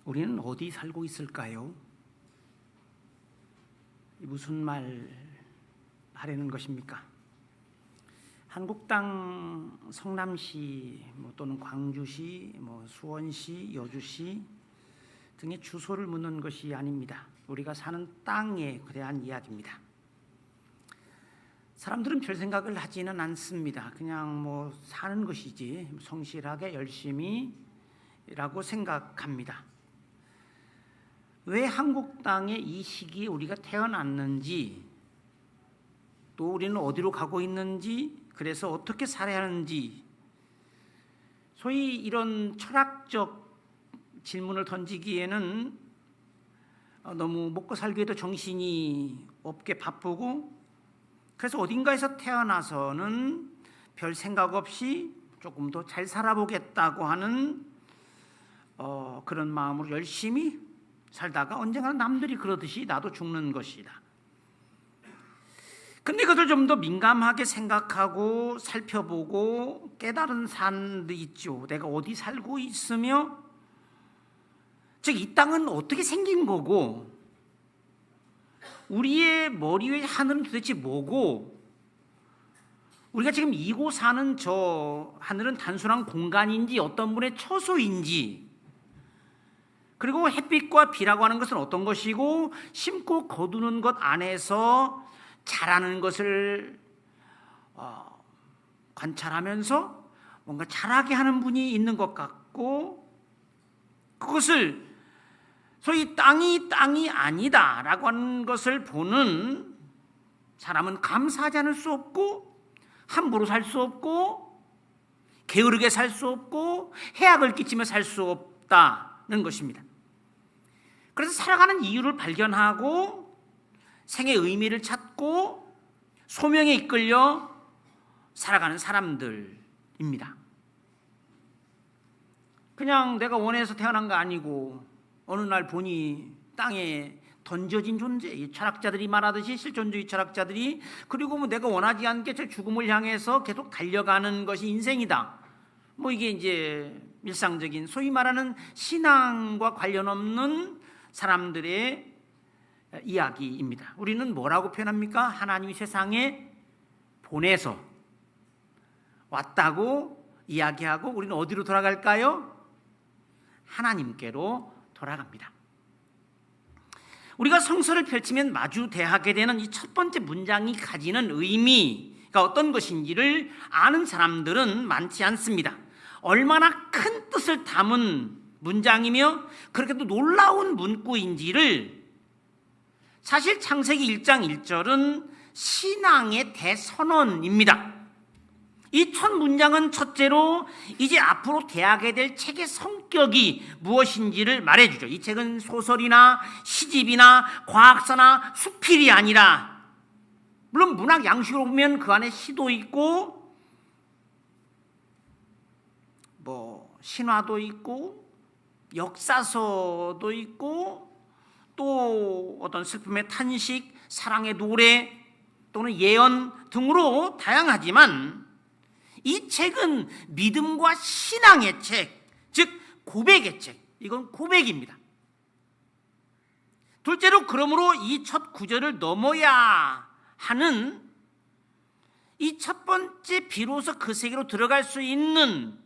우리는 어디 살고 있을까요? 무슨 말 하려는 것입니까? 한국 땅 성남시 또는 광주시, 수원시, 여주시 등의 주소를 묻는 것이 아닙니다. 우리가 사는 땅에 대한 이야기입니다. 사람들은 별 생각을 하지는 않습니다. 그냥 사는 것이지 성실하게 열심히라고 생각합니다. 왜 한국 땅에 이 시기에 우리가 태어났는지, 또 우리는 어디로 가고 있는지, 그래서 어떻게 살아야 하는지, 소위 이런 철학적 질문을 던지기에는 너무 먹고 살기에도 정신이 없게 바쁘고, 그래서 어딘가에서 태어나서는 별 생각 없이 조금 더 잘 살아보겠다고 하는 그런 마음으로 열심히 살다가 언젠가는 남들이 그러듯이 나도 죽는 것이다. 근데 그것을 좀 더 민감하게 생각하고 살펴보고 깨달은 사람도 있죠. 내가 어디 살고 있으며, 즉 이 땅은 어떻게 생긴 거고, 우리의 머리 위의 하늘은 도대체 뭐고, 우리가 지금 이곳 사는 저 하늘은 단순한 공간인지 어떤 분의 처소인지, 그리고 햇빛과 비라고 하는 것은 어떤 것이고, 심고 거두는 것 안에서 자라는 것을 관찰하면서 뭔가 자라게 하는 분이 있는 것 같고, 그것을 소위 땅이 아니다라고 하는 것을 보는 사람은 감사하지 않을 수 없고, 함부로 살 수 없고, 게으르게 살 수 없고, 해악을 끼치며 살 수 없다는 것입니다. 그래서 살아가는 이유를 발견하고 생의 의미를 찾고 소명에 이끌려 살아가는 사람들입니다. 그냥 내가 원해서 태어난 거 아니고 어느 날 보니 땅에 던져진 존재, 이 철학자들이 말하듯이 실존주의 철학자들이, 그리고 내가 원하지 않게 저 죽음을 향해서 계속 달려가는 것이 인생이다. 이게 이제 일상적인 소위 말하는 신앙과 관련 없는 사람들의 이야기입니다. 우리는 뭐라고 표현합니까? 하나님이 세상에 보내서 왔다고 이야기하고, 우리는 어디로 돌아갈까요? 하나님께로 돌아갑니다. 우리가 성서를 펼치면 마주 대하게 되는 이 첫 번째 문장이 가지는 의미가 어떤 것인지를 아는 사람들은 많지 않습니다. 얼마나 큰 뜻을 담은 문장이며 그렇게도 놀라운 문구인지를, 사실 창세기 1장 1절은 신앙의 대선언입니다. 이 첫 문장은 첫째로 이제 앞으로 대하게 될 책의 성격이 무엇인지를 말해주죠. 이 책은 소설이나 시집이나 과학서나 수필이 아니라, 물론 문학 양식으로 보면 그 안에 시도 있고 신화도 있고 역사서도 있고, 또 어떤 슬픔의 탄식, 사랑의 노래 또는 예언 등으로 다양하지만, 이 책은 믿음과 신앙의 책, 즉 고백의 책. 이건 고백입니다. 둘째로, 그러므로 이 첫 구절을 넘어야 하는 이 첫 번째, 비로소 그 세계로 들어갈 수 있는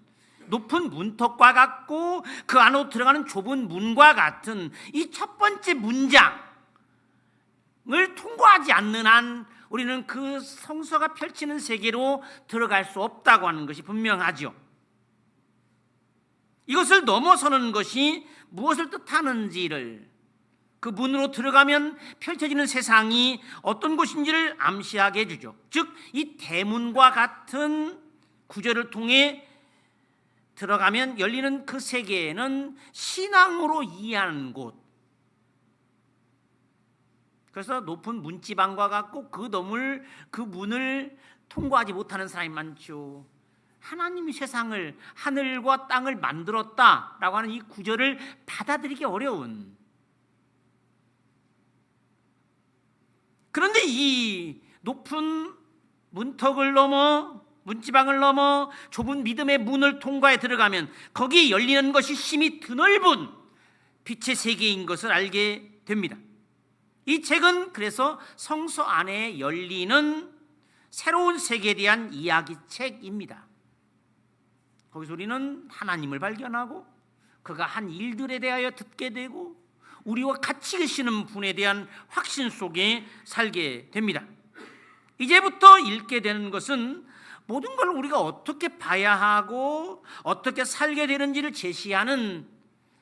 높은 문턱과 같고 그 안으로 들어가는 좁은 문과 같은 이 첫 번째 문장을 통과하지 않는 한 우리는 그 성서가 펼치는 세계로 들어갈 수 없다고 하는 것이 분명하죠. 이것을 넘어서는 것이 무엇을 뜻하는지를, 그 문으로 들어가면 펼쳐지는 세상이 어떤 곳인지를 암시하게 해주죠. 즉 이 대문과 같은 구절을 통해 들어가면 열리는 그 세계에는 신앙으로 이해하는 곳, 그래서 높은 문지방과 같고 그 문을 통과하지 못하는 사람이 많죠. 하나님이 세상을, 하늘과 땅을 만들었다라고 하는 이 구절을 받아들이기 어려운, 그런데 이 높은 문턱을 넘어, 문지방을 넘어 좁은 믿음의 문을 통과해 들어가면 거기에 열리는 것이 심히 드넓은 빛의 세계인 것을 알게 됩니다. 이 책은 그래서 성소 안에 열리는 새로운 세계에 대한 이야기책입니다. 거기서 우리는 하나님을 발견하고 그가 한 일들에 대하여 듣게 되고 우리와 같이 계시는 분에 대한 확신 속에 살게 됩니다. 이제부터 읽게 되는 것은 모든 걸 우리가 어떻게 봐야 하고 어떻게 살게 되는지를 제시하는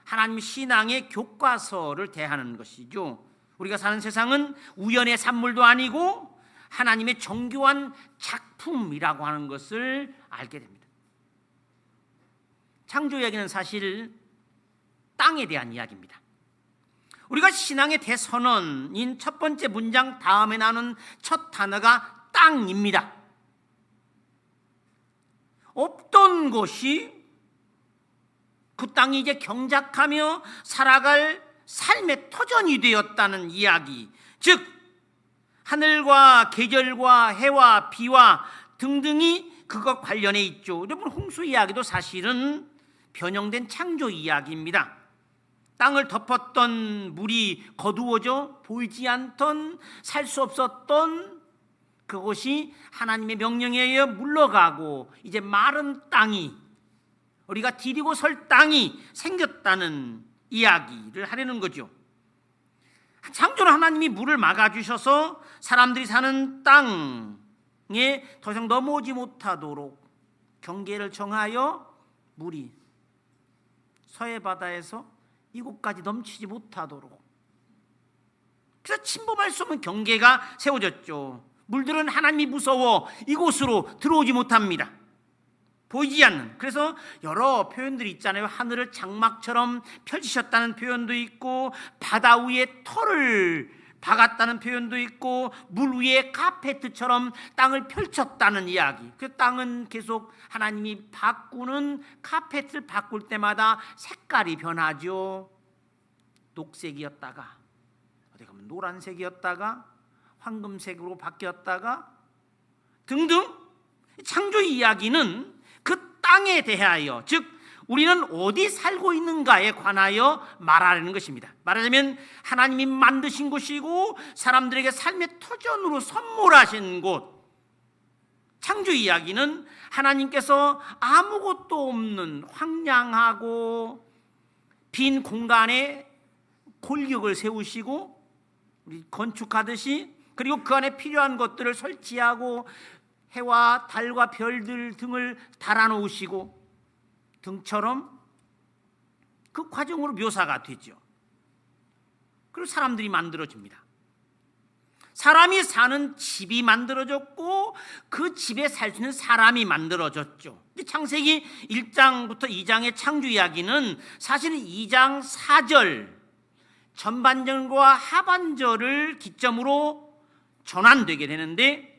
하나님 신앙의 교과서를 대하는 것이죠. 우리가 사는 세상은 우연의 산물도 아니고 하나님의 정교한 작품이라고 하는 것을 알게 됩니다. 창조 이야기는 사실 땅에 대한 이야기입니다. 우리가 신앙의 대선언인 첫 번째 문장 다음에 나오는 첫 단어가 땅입니다. 없던 것이 그 땅이 이제 경작하며 살아갈 삶의 터전이 되었다는 이야기, 즉 하늘과 계절과 해와 비와 등등이 그것 관련해 있죠. 여러분, 홍수 이야기도 사실은 변형된 창조 이야기입니다. 땅을 덮었던 물이 거두어져 보이지 않던, 살 수 없었던 그것이 하나님의 명령에 의해 물러가고 이제 마른 땅이, 우리가 디디고 설 땅이 생겼다는 이야기를 하려는 거죠. 창조로 하나님이 물을 막아주셔서 사람들이 사는 땅에 더 이상 넘어오지 못하도록 경계를 정하여 물이 서해 바다에서 이곳까지 넘치지 못하도록, 그래서 침범할 수 없는 경계가 세워졌죠. 물들은 하나님이 무서워 이곳으로 들어오지 못합니다. 보이지 않는. 그래서 여러 표현들이 있잖아요. 하늘을 장막처럼 펼치셨다는 표현도 있고, 바다 위에 털을 박았다는 표현도 있고, 물 위에 카페트처럼 땅을 펼쳤다는 이야기. 그 땅은 계속 하나님이 바꾸는, 카페트를 바꿀 때마다 색깔이 변하죠. 녹색이었다가 어디 가면 노란색이었다가 황금색으로 바뀌었다가 등등. 창조 이야기는 그 땅에 대하여, 즉 우리는 어디 살고 있는가에 관하여 말하는 것입니다. 말하자면 하나님이 만드신 곳이고 사람들에게 삶의 터전으로 선물하신 곳. 창조 이야기는 하나님께서 아무것도 없는 황량하고 빈 공간에 골격을 세우시고 우리 건축하듯이, 그리고 그 안에 필요한 것들을 설치하고 해와 달과 별들 등을 달아놓으시고 등처럼 그 과정으로 묘사가 되죠. 그리고 사람들이 만들어집니다. 사람이 사는 집이 만들어졌고 그 집에 살 수 있는 사람이 만들어졌죠. 창세기 1장부터 2장의 창조 이야기는 사실은 2장 4절 전반절과 하반절을 기점으로 전환되게 되는데,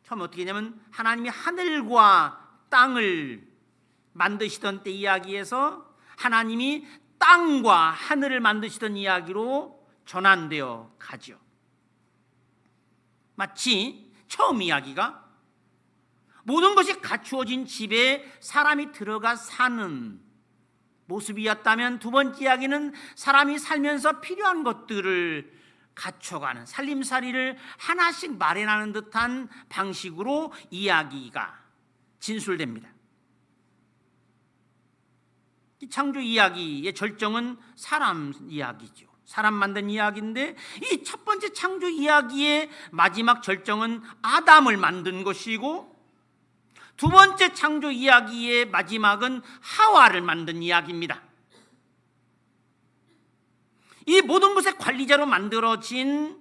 처음 어떻게 되냐면 하나님이 하늘과 땅을 만드시던 때 이야기에서 하나님이 땅과 하늘을 만드시던 이야기로 전환되어 가죠. 마치 처음 이야기가 모든 것이 갖추어진 집에 사람이 들어가 사는 모습이었다면, 두 번째 이야기는 사람이 살면서 필요한 것들을 갖춰가는 살림살이를 하나씩 마련하는 듯한 방식으로 이야기가 진술됩니다. 이 창조 이야기의 절정은 사람 이야기죠. 사람 만든 이야기인데, 이 첫 번째 창조 이야기의 마지막 절정은 아담을 만든 것이고, 두 번째 창조 이야기의 마지막은 하와를 만든 이야기입니다. 이 모든 것의 관리자로 만들어진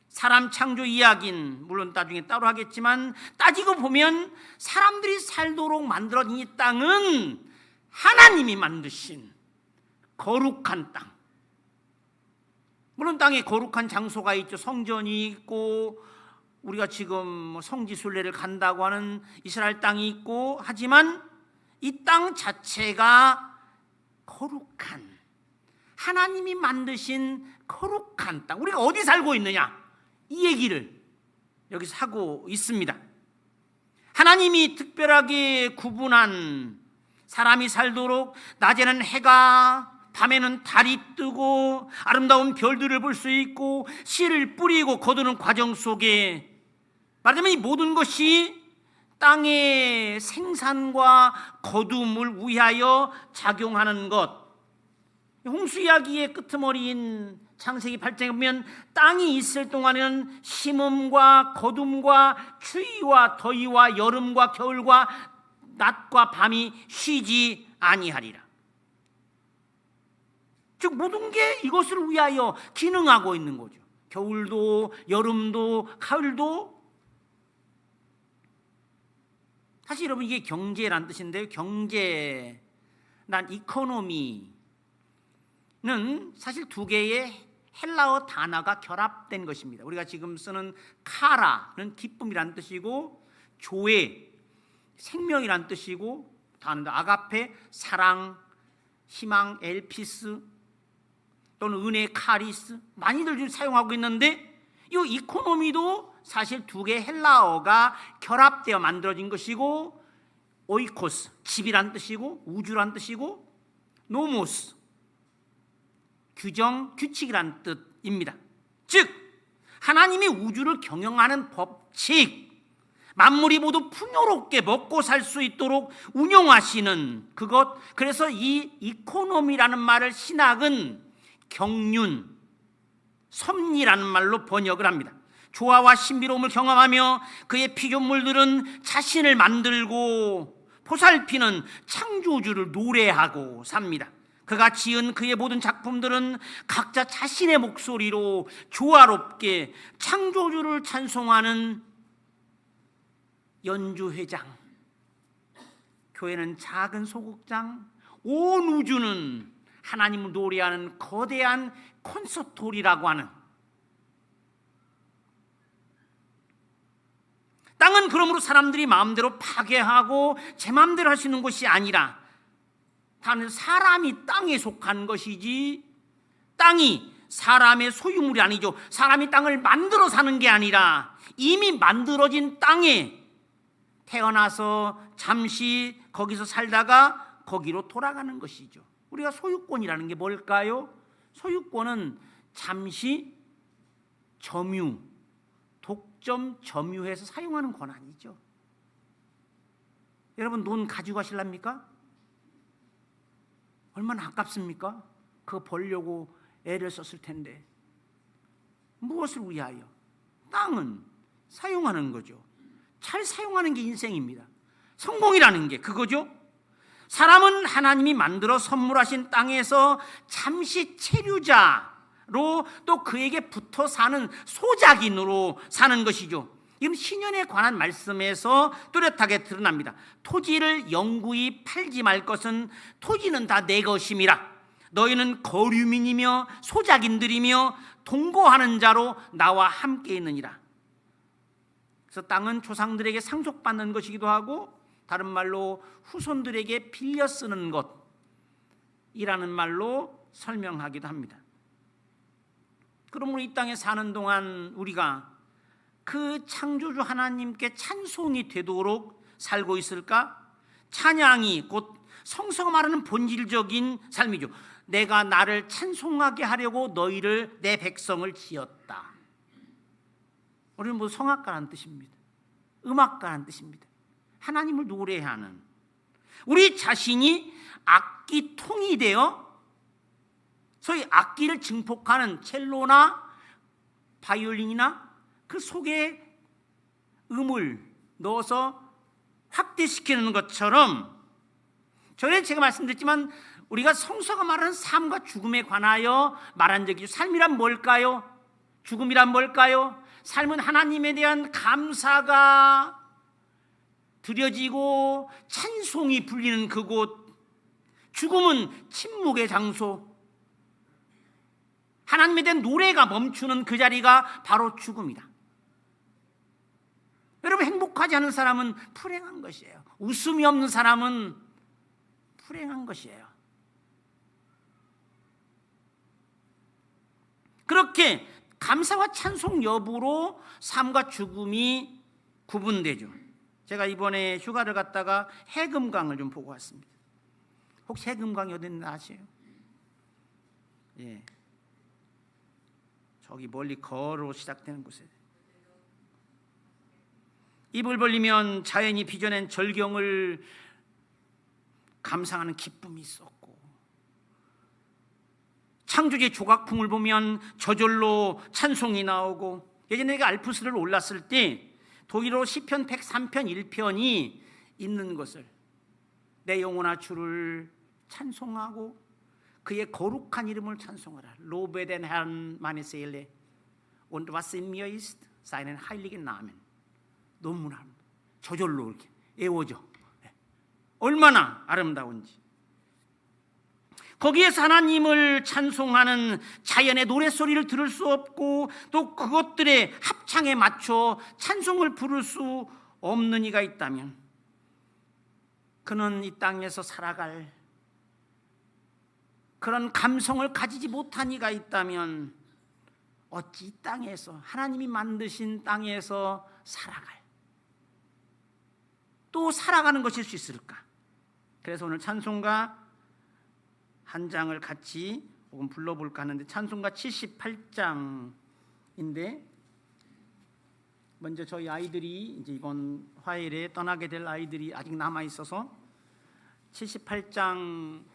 사람 창조 이야기는 물론 나중에 따로 하겠지만, 따지고 보면 사람들이 살도록 만들어진 이 땅은 하나님이 만드신 거룩한 땅. 물론 땅에 거룩한 장소가 있죠. 성전이 있고 우리가 지금 성지순례를 간다고 하는 이스라엘 땅이 있고, 하지만 이 땅 자체가 거룩한, 하나님이 만드신 거룩한 땅. 우리가 어디 살고 있느냐, 이 얘기를 여기서 하고 있습니다. 하나님이 특별하게 구분한, 사람이 살도록 낮에는 해가 밤에는 달이 뜨고 아름다운 별들을 볼 수 있고 씨를 뿌리고 거두는 과정 속에 말하자면 이 모든 것이 땅의 생산과 거둠을 위하여 작용하는 것. 홍수 이야기의 끄트머리인 창세기 8장에 보면 땅이 있을 동안에는 심음과 거둠과 추위와 더위와 여름과 겨울과 낮과 밤이 쉬지 아니하리라. 즉 모든 게 이것을 위하여 기능하고 있는 거죠. 겨울도 여름도 가을도. 사실 여러분 이게 경제란 뜻인데요. 경제, 난 이코노미는 사실 두 개의 헬라어 단어가 결합된 것입니다. 우리가 지금 쓰는 카라는 기쁨이란 뜻이고 조에 생명이란 뜻이고 다른데 아가페 사랑, 희망, 엘피스 또는 은혜, 카리스 많이들 지금 사용하고 있는데 이 이코노미도 사실 두 개의 헬라어가 결합되어 만들어진 것이고 오이코스 집이란 뜻이고 우주란 뜻이고 노모스 규정, 규칙이란 뜻입니다. 즉 하나님이 우주를 경영하는 법칙, 만물이 모두 풍요롭게 먹고 살 수 있도록 운용하시는 그것. 그래서 이 이코노미라는 말을 신학은 경륜, 섭리라는 말로 번역을 합니다. 조화와 신비로움을 경험하며 그의 피조물들은 자신을 만들고 보살피는 창조주를 노래하고 삽니다. 그가 지은 그의 모든 작품들은 각자 자신의 목소리로 조화롭게 창조주를 찬송하는 연주회장, 교회는 작은 소극장, 온 우주는 하나님을 노래하는 거대한 콘서트홀이라고 하는. 땅은 그러므로 사람들이 마음대로 파괴하고 제 마음대로 할 수 있는 곳이 아니라 다는 사람이 땅에 속한 것이지 땅이 사람의 소유물이 아니죠. 사람이 땅을 만들어 사는 게 아니라 이미 만들어진 땅에 태어나서 잠시 거기서 살다가 거기로 돌아가는 것이죠. 우리가 소유권이라는 게 뭘까요? 소유권은 잠시 점유, 독점, 점유해서 사용하는 권한이죠. 여러분 돈 가지고 가실랍니까? 얼마나 아깝습니까? 그거 벌려고 애를 썼을 텐데. 무엇을 위하여? 땅은 사용하는 거죠. 잘 사용하는 게 인생입니다. 성공이라는 게 그거죠. 사람은 하나님이 만들어 선물하신 땅에서 잠시 체류자로 또 그에게 붙어 사는 소작인으로 사는 것이죠. 이건 신년에 관한 말씀에서 뚜렷하게 드러납니다. 토지를 영구히 팔지 말 것은 토지는 다 내 것임이라. 너희는 거류민이며 소작인들이며 동거하는 자로 나와 함께 있느니라. 그래서 땅은 조상들에게 상속받는 것이기도 하고 다른 말로 후손들에게 빌려 쓰는 것이라는 말로 설명하기도 합니다. 그러므로 이 땅에 사는 동안 우리가 그 창조주 하나님께 찬송이 되도록 살고 있을까? 찬양이 곧 성서가 말하는 본질적인 삶이죠. 내가 나를 찬송하게 하려고 너희를 내 백성을 지었다. 우리는 뭐 성악가라는 뜻입니다. 음악가라는 뜻입니다. 하나님을 노래하는 우리 자신이 악기통이 되어 소위 악기를 증폭하는 첼로나 바이올린이나 그 속에 음을 넣어서 확대시키는 것처럼 전에 제가 말씀드렸지만 우리가 성서가 말하는 삶과 죽음에 관하여 말한 적이 있죠. 삶이란 뭘까요? 죽음이란 뭘까요? 삶은 하나님에 대한 감사가 드려지고 찬송이 불리는 그곳. 죽음은 침묵의 장소. 하나님에 대한 노래가 멈추는 그 자리가 바로 죽음이다. 여러분 행복하지 않은 사람은 불행한 것이에요. 웃음이 없는 사람은 불행한 것이에요. 그렇게 감사와 찬송 여부로 삶과 죽음이 구분되죠. 제가 이번에 휴가를 갔다가 해금강을 좀 보고 왔습니다. 혹시 해금강이 어디 있는지 아세요? 예, 저기 멀리 거로 시작되는 곳에 입을 벌리면 자연이 빚어낸 절경을 감상하는 기쁨이 있었고, 창조주의 조각풍을 보면 저절로 찬송이 나오고, 예전에 내가 알프스를 올랐을 때 독일어 시편 103편 1편이 있는 것을, 내 영혼아 주를 찬송하고 그의 거룩한 이름을 찬송하라. Lobe den Herrn meine Seele und was in mir ist seinen heiligen Namen. 너무나 저절로 이렇게 애워져. 얼마나 아름다운지. 거기에서 하나님을 찬송하는 자연의 노랫소리를 들을 수 없고, 또 그것들의 합창에 맞춰 찬송을 부를 수 없는 이가 있다면, 그는 이 땅에서 살아갈 그런 감성을 가지지 못한 이가 있다면 어찌 이 땅에서, 하나님이 만드신 땅에서 살아갈, 또 살아가는 것일 수 있을까? 그래서 오늘 찬송가 한 장을 같이 조금 불러볼까 하는데, 찬송가 78장인데 먼저 저희 아이들이 이제 이번 화요일에 떠나게 될 아이들이 아직 남아 있어서 78장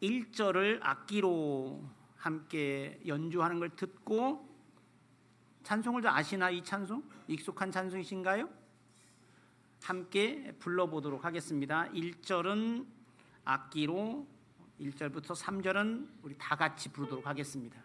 1절을 악기로 함께 연주하는 걸 듣고, 찬송을 좀 아시나? 이 찬송? 익숙한 찬송이신가요? 함께 불러보도록 하겠습니다. 1절은 악기로, 1절부터 3절은 우리 다 같이 부르도록 하겠습니다.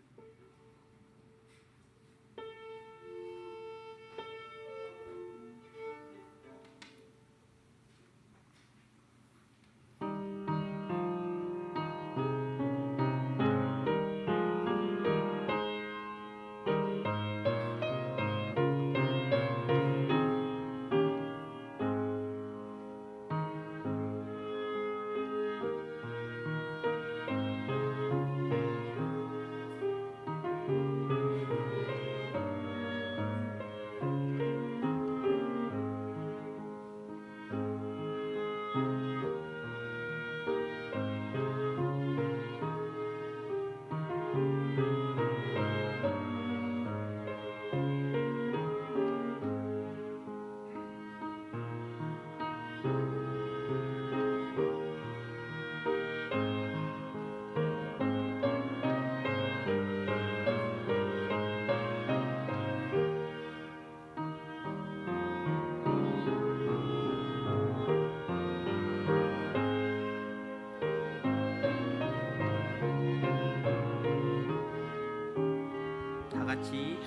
같이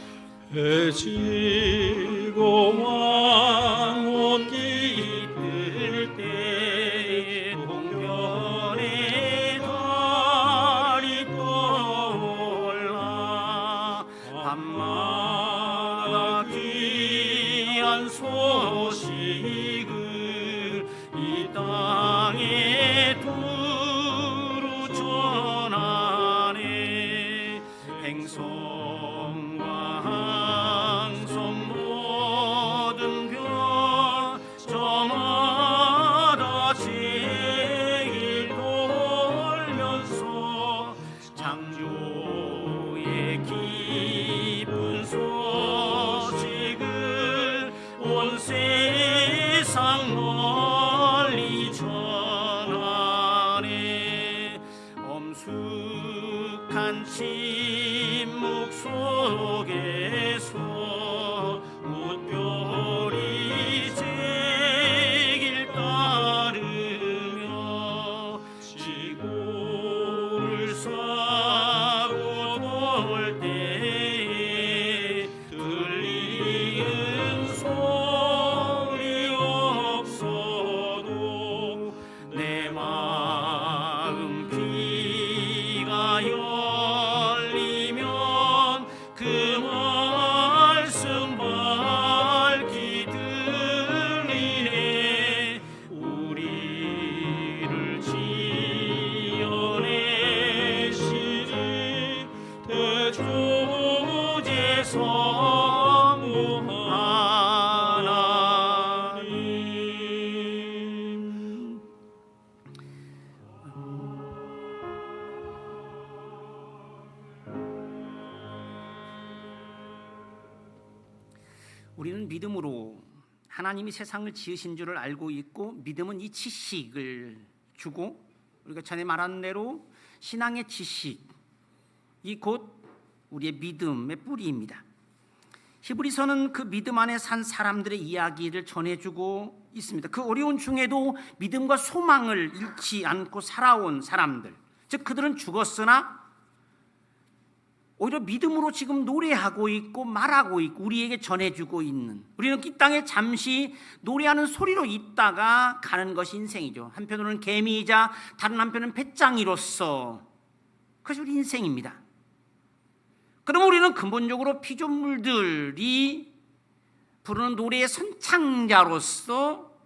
해지고 왕온 깃들 때 동편에 달이 떠올라 밤마다 귀한 소식을 이 땅에 두루 전하네. 행성 엄숙한 침묵 속에서 무별이 제길 따르며 지구를 싸고 돌 때에 들리는 소리 없어도 내 마음 귀가 열리면 그 말씀 밝히 들리네. 우리를 지어내시는 대주제 성부 하나님. 우리는 믿음으로 하나님이 세상을 지으신 줄을 알고 있고, 믿음은 이 지식을 주고, 우리가 전에 말한 대로 신앙의 지식이 곧 우리의 믿음의 뿌리입니다. 히브리서는 그 믿음 안에 산 사람들의 이야기를 전해주고 있습니다. 그 어려운 중에도 믿음과 소망을 잃지 않고 살아온 사람들, 즉 그들은 죽었으나 오히려 믿음으로 지금 노래하고 있고 말하고 있고 우리에게 전해주고 있는, 우리는 이 땅에 잠시 노래하는 소리로 있다가 가는 것이 인생이죠. 한편으로는 개미이자 다른 한편은 배짱이로서, 그것이 우리 인생입니다. 그럼 우리는 근본적으로 피조물들이 부르는 노래의 선창자로서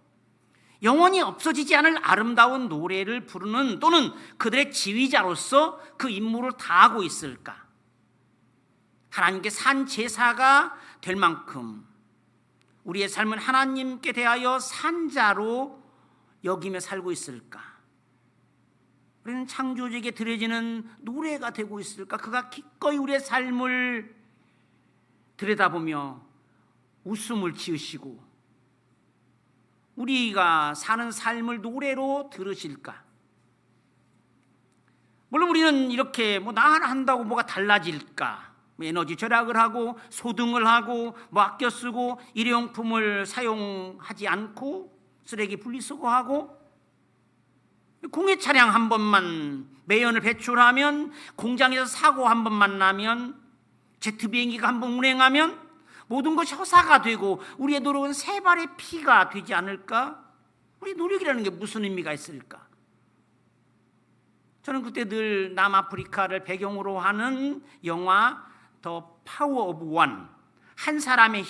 영원히 없어지지 않을 아름다운 노래를 부르는, 또는 그들의 지휘자로서 그 임무를 다하고 있을까? 하나님께 산 제사가 될 만큼 우리의 삶은 하나님께 대하여 산자로 여기며 살고 있을까? 우리는 창조주에게 드려지는 노래가 되고 있을까? 그가 기꺼이 우리의 삶을 들여다보며 웃음을 지으시고 우리가 사는 삶을 노래로 들으실까? 물론 우리는 이렇게 나 하나 한다고 뭐가 달라질까? 에너지 절약을 하고 소등을 하고 아껴 쓰고 일회용품을 사용하지 않고 쓰레기 분리수거하고, 공해 차량 한 번만 매연을 배출하면, 공장에서 사고 한 번만 나면, 제트 비행기가 한 번 운행하면 모든 것이 허사가 되고 우리의 노력은 세 발의 피가 되지 않을까? 우리 노력이라는 게 무슨 의미가 있을까? 저는 그때 늘 남아프리카를 배경으로 하는 영화 더 파워 오브 원, 한 사람의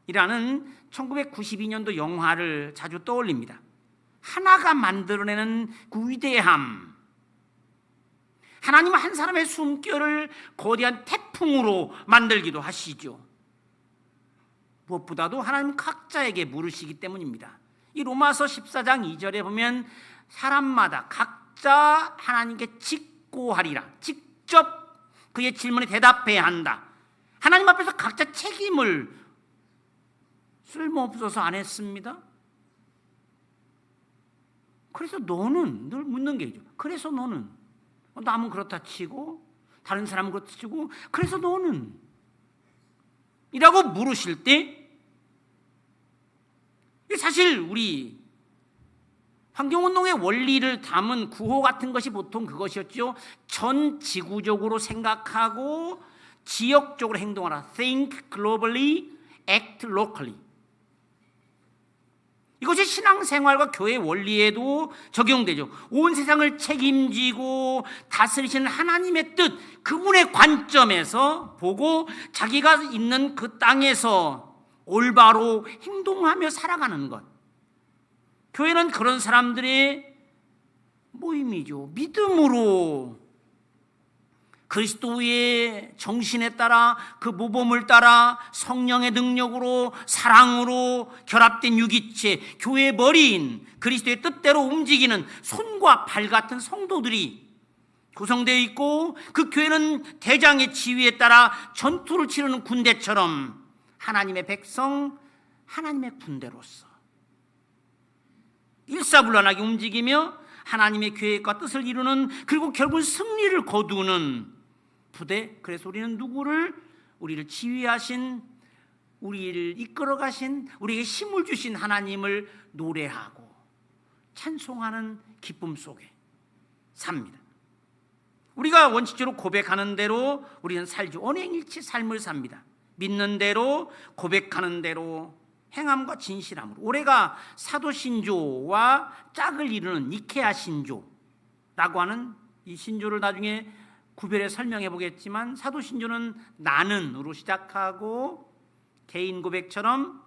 힘이라는 1992년도 영화를 자주 떠올립니다. 하나가 만들어내는 그 위대함, 하나님은 한 사람의 숨결을 거대한 태풍으로 만들기도 하시죠. 무엇보다도 하나님은 각자에게 물으시기 때문입니다. 이 로마서 14장 2절에 보면 사람마다 각자 하나님께 직고하리라, 직접 그의 질문에 대답해야 한다. 하나님 앞에서 각자 책임을 쓸모없어서 안 했습니다. 그래서 너는, 늘 묻는 게 있죠. 그래서 너는, 남은 그렇다 치고 다른 사람은 그렇다 치고 그래서 너는 이라고 물으실 때, 사실 우리 환경운동의 원리를 담은 구호 같은 것이 보통 그것이었죠. 전 지구적으로 생각하고 지역적으로 행동하라. Think globally, act locally. 이것이 신앙생활과 교회 원리에도 적용되죠. 온 세상을 책임지고 다스리시는 하나님의 뜻, 그분의 관점에서 보고 자기가 있는 그 땅에서 올바로 행동하며 살아가는 것. 교회는 그런 사람들의 모임이죠. 믿음으로 그리스도의 정신에 따라, 그 모범을 따라 성령의 능력으로 사랑으로 결합된 유기체, 교회의 머리인 그리스도의 뜻대로 움직이는 손과 발 같은 성도들이 구성되어 있고, 그 교회는 대장의 지휘에 따라 전투를 치르는 군대처럼 하나님의 백성, 하나님의 군대로서 일사불란하게 움직이며 하나님의 계획과 뜻을 이루는, 그리고 결국 승리를 거두는 부대. 그래서 우리는 누구를, 우리를 지휘하신, 우리를 이끌어 가신, 우리에게 힘을 주신 하나님을 노래하고 찬송하는 기쁨 속에 삽니다. 우리가 원칙적으로 고백하는 대로 우리는 살죠. 언행일치 삶을 삽니다. 믿는 대로, 고백하는 대로, 행함과 진실함으로. 올해가 사도신조와 짝을 이루는 니케아 신조라고 하는 이 신조를 나중에 구별해 설명해 보겠지만, 사도신조는 나는으로 시작하고 개인 고백처럼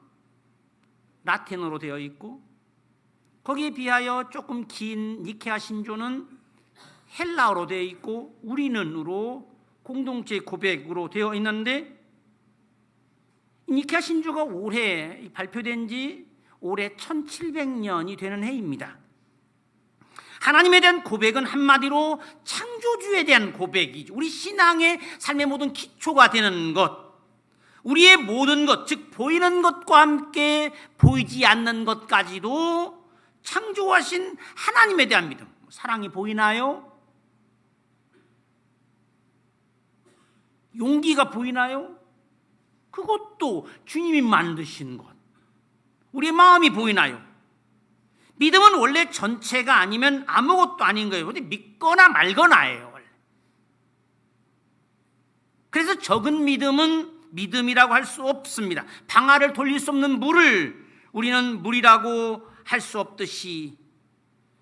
라틴어로 되어 있고, 거기에 비하여 조금 긴 니케아 신조는 헬라어로 되어 있고 우리는으로 공동체 고백으로 되어 있는데, 니케아 신조가 올해 발표된 지 올해 1700년이 되는 해입니다. 하나님에 대한 고백은 한마디로 창조주에 대한 고백이죠. 우리 신앙의 삶의 모든 기초가 되는 것. 우리의 모든 것, 즉 보이는 것과 함께 보이지 않는 것까지도 창조하신 하나님에 대한 믿음. 사랑이 보이나요? 용기가 보이나요? 그것도 주님이 만드신 것. 우리의 마음이 보이나요? 믿음은 원래 전체가 아니면 아무것도 아닌 거예요. 근데 믿거나 말거나예요. 원래. 그래서 적은 믿음은 믿음이라고 할 수 없습니다. 방아를 돌릴 수 없는 물을 우리는 물이라고 할 수 없듯이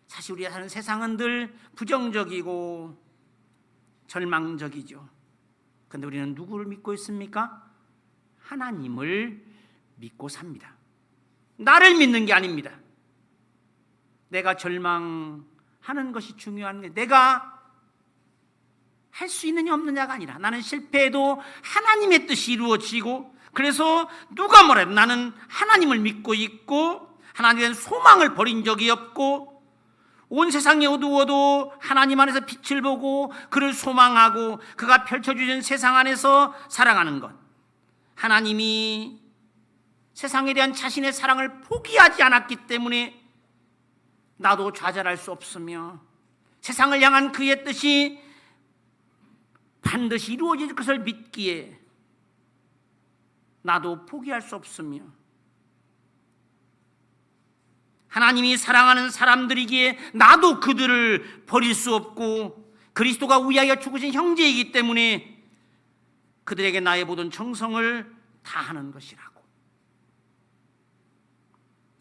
사실 우리가 사는 세상은 늘 부정적이고 절망적이죠. 그런데 우리는 누구를 믿고 있습니까? 하나님을 믿고 삽니다. 나를 믿는 게 아닙니다. 내가 절망하는 것이 중요한 게 내가 할 수 있느냐 없느냐가 아니라 나는 실패해도 하나님의 뜻이 이루어지고 그래서 누가 뭐래도 나는 하나님을 믿고 있고 하나님에 대한 소망을 버린 적이 없고 온 세상이 어두워도 하나님 안에서 빛을 보고 그를 소망하고 그가 펼쳐주신 세상 안에서 살아가는 것. 하나님이 세상에 대한 자신의 사랑을 포기하지 않았기 때문에 나도 좌절할 수 없으며 세상을 향한 그의 뜻이 반드시 이루어질 것을 믿기에 나도 포기할 수 없으며 하나님이 사랑하는 사람들이기에 나도 그들을 버릴 수 없고 그리스도가 위하여 죽으신 형제이기 때문에 그들에게 나의 모든 정성을 다하는 것이라고.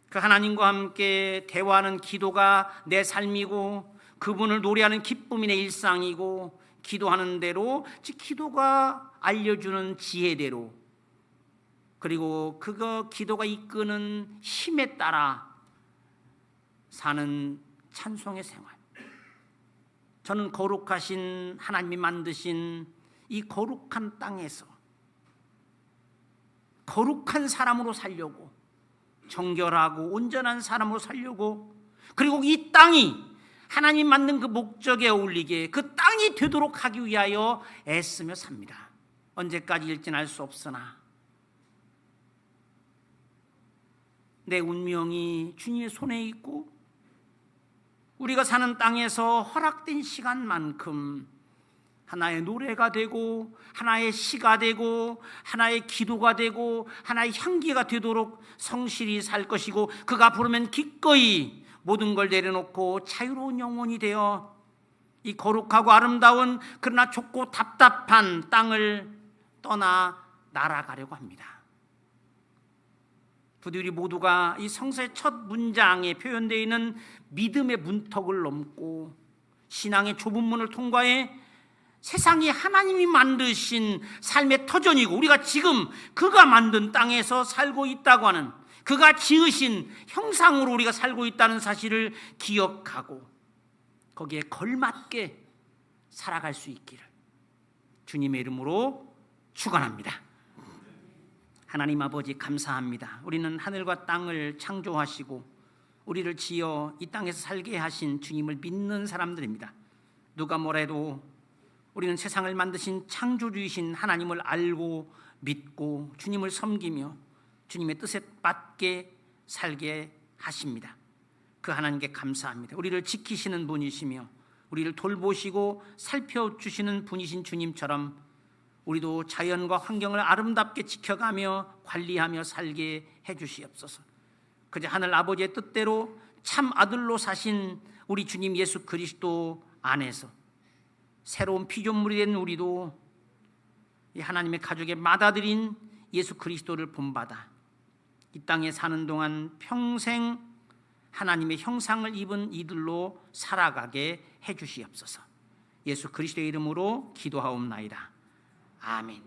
그 하나님과 함께 대화하는 기도가 내 삶이고 그분을 노래하는 기쁨이 내 일상이고 기도하는 대로 즉 기도가 알려주는 지혜대로 그리고 그거 기도가 이끄는 힘에 따라 사는 찬송의 생활. 저는 거룩하신 하나님이 만드신 이 거룩한 땅에서 거룩한 사람으로 살려고 정결하고 온전한 사람으로 살려고 그리고 이 땅이 하나님 만든 그 목적에 어울리게 그 땅이 되도록 하기 위하여 애쓰며 삽니다. 언제까지일지는 알 수 없으나 내 운명이 주님의 손에 있고 우리가 사는 땅에서 허락된 시간만큼 하나의 노래가 되고 하나의 시가 되고 하나의 기도가 되고 하나의 향기가 되도록 성실히 살 것이고 그가 부르면 기꺼이 모든 걸 내려놓고 자유로운 영혼이 되어 이 거룩하고 아름다운 그러나 좁고 답답한 땅을 떠나 날아가려고 합니다. 부디 우리 모두가 이 성서의 첫 문장에 표현되어 있는 믿음의 문턱을 넘고 신앙의 좁은 문을 통과해 세상이 하나님이 만드신 삶의 터전이고 우리가 지금 그가 만든 땅에서 살고 있다고 하는 그가 지으신 형상으로 우리가 살고 있다는 사실을 기억하고 거기에 걸맞게 살아갈 수 있기를 주님의 이름으로 축원합니다. 하나님 아버지 감사합니다. 우리는 하늘과 땅을 창조하시고 우리를 지어 이 땅에서 살게 하신 주님을 믿는 사람들입니다. 누가 뭐래도 우리는 세상을 만드신 창조주이신 하나님을 알고 믿고 주님을 섬기며 주님의 뜻에 맞게 살게 하십니다. 그 하나님께 감사합니다. 우리를 지키시는 분이시며 우리를 돌보시고 살펴주시는 분이신 주님처럼 우리도 자연과 환경을 아름답게 지켜가며 관리하며 살게 해주시옵소서. 그저 하늘 아버지의 뜻대로 참 아들로 사신 우리 주님 예수 그리스도 안에서 새로운 피조물이 된 우리도 이 하나님의 가족에 맏아들인 예수 그리스도를 본받아 이 땅에 사는 동안 평생 하나님의 형상을 입은 이들로 살아가게 해주시옵소서. 예수 그리스도의 이름으로 기도하옵나이다. 아멘.